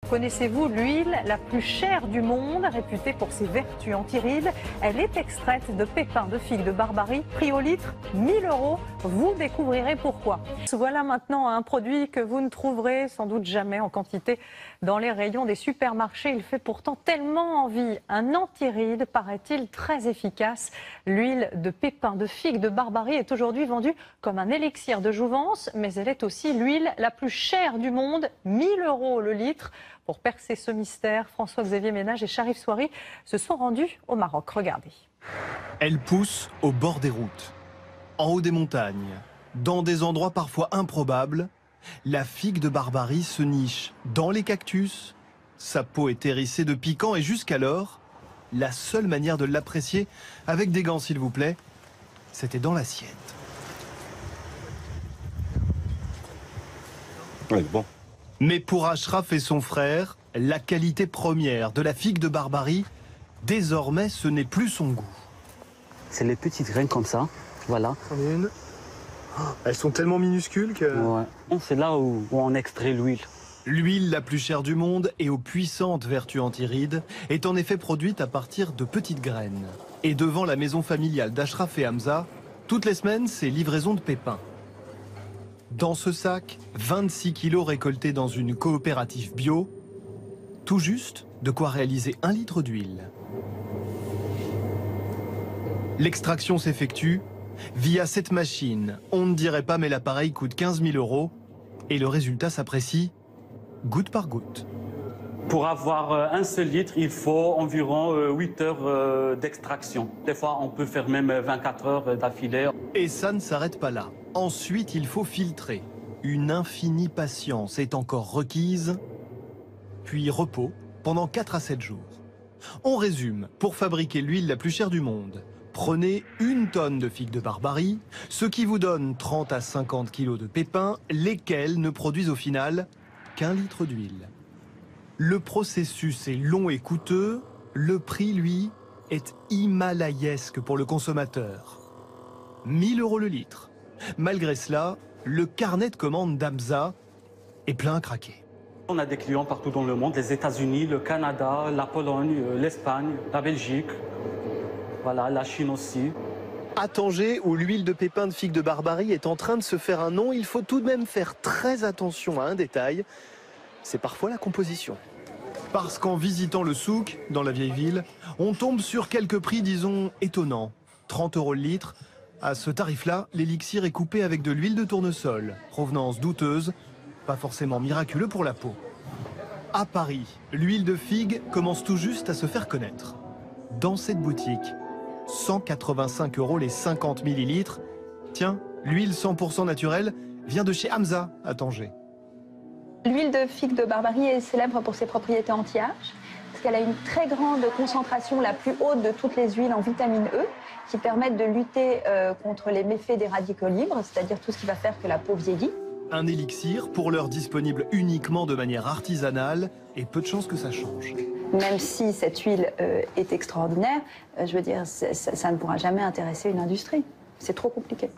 Connaissez-vous l'huile la plus chère du monde, réputée pour ses vertus antirides? Elle est extraite de pépins de figues de Barbarie, prix au litre 1000 €. Vous découvrirez pourquoi. Voilà maintenant un produit que vous ne trouverez sans doute jamais en quantité dans les rayons des supermarchés. Il fait pourtant tellement envie. Un antiride, paraît-il, très efficace. L'huile de pépins de figues de Barbarie est aujourd'hui vendue comme un élixir de jouvence, mais elle est aussi l'huile la plus chère du monde, 1000 € le litre. Pour percer ce mystère, François-Xavier Ménage et Sharif Souari se sont rendus au Maroc. Regardez. Elle pousse au bord des routes, en haut des montagnes, dans des endroits parfois improbables. La figue de Barbarie se niche dans les cactus. Sa peau est hérissée de piquants et jusqu'alors, la seule manière de l'apprécier, avec des gants s'il vous plaît, c'était dans l'assiette. Ouais, bon. Mais pour Ashraf et son frère, la qualité première de la figue de Barbarie, désormais ce n'est plus son goût. C'est les petites graines comme ça, voilà. J'en ai une. Elles sont tellement minuscules que... Ouais. C'est là où on extrait l'huile. L'huile la plus chère du monde et aux puissantes vertus antirides est en effet produite à partir de petites graines. Et devant la maison familiale d'Ashraf et Hamza, toutes les semaines, c'est livraison de pépins. Dans ce sac, 26 kilos récoltés dans une coopérative bio. Tout juste de quoi réaliser 1 litre d'huile. L'extraction s'effectue via cette machine. On ne dirait pas, mais l'appareil coûte 15 000 € et le résultat s'apprécie goutte par goutte. Pour avoir un seul litre, il faut environ 8 heures d'extraction. Des fois, on peut faire même 24 heures d'affilée. Et ça ne s'arrête pas là. Ensuite, il faut filtrer. Une infinie patience est encore requise. Puis repos pendant 4 à 7 jours. On résume. Pour fabriquer l'huile la plus chère du monde, prenez 1 tonne de figues de Barbarie, ce qui vous donne 30 à 50 kilos de pépins, lesquels ne produisent au final qu'1 litre d'huile. Le processus est long et coûteux. Le prix, lui, est himalayesque pour le consommateur. 1000 € le litre. Malgré cela, le carnet de commandes d'Hamza est plein à craquer. On a des clients partout dans le monde, les États-Unis, le Canada, la Pologne, l'Espagne, la Belgique, voilà, la Chine aussi. À Tanger, où l'huile de pépins de figue de Barbarie est en train de se faire un nom, il faut tout de même faire très attention à un détail. C'est parfois la composition. Parce qu'en visitant le souk, dans la vieille ville, on tombe sur quelques prix, disons, étonnants. 30 € le litre. À ce tarif-là, l'élixir est coupé avec de l'huile de tournesol, provenance douteuse, pas forcément miraculeux pour la peau. À Paris, l'huile de figue commence tout juste à se faire connaître. Dans cette boutique, 185 € les 50 millilitres. Tiens, l'huile 100% naturelle vient de chez Hamza à Tanger. L'huile de figue de Barbarie est célèbre pour ses propriétés anti-âge, parce qu'elle a une très grande concentration, la plus haute de toutes les huiles en vitamine E, qui permettent de lutter contre les méfaits des radicaux libres, c'est-à-dire tout ce qui va faire que la peau vieillit. Un élixir, pour l'heure disponible uniquement de manière artisanale, et peu de chances que ça change. Même si cette huile est extraordinaire, je veux dire, ça ne pourra jamais intéresser une industrie. C'est trop compliqué.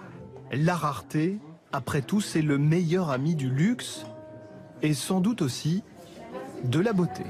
La rareté, après tout, c'est le meilleur ami du luxe, et sans doute aussi de la beauté.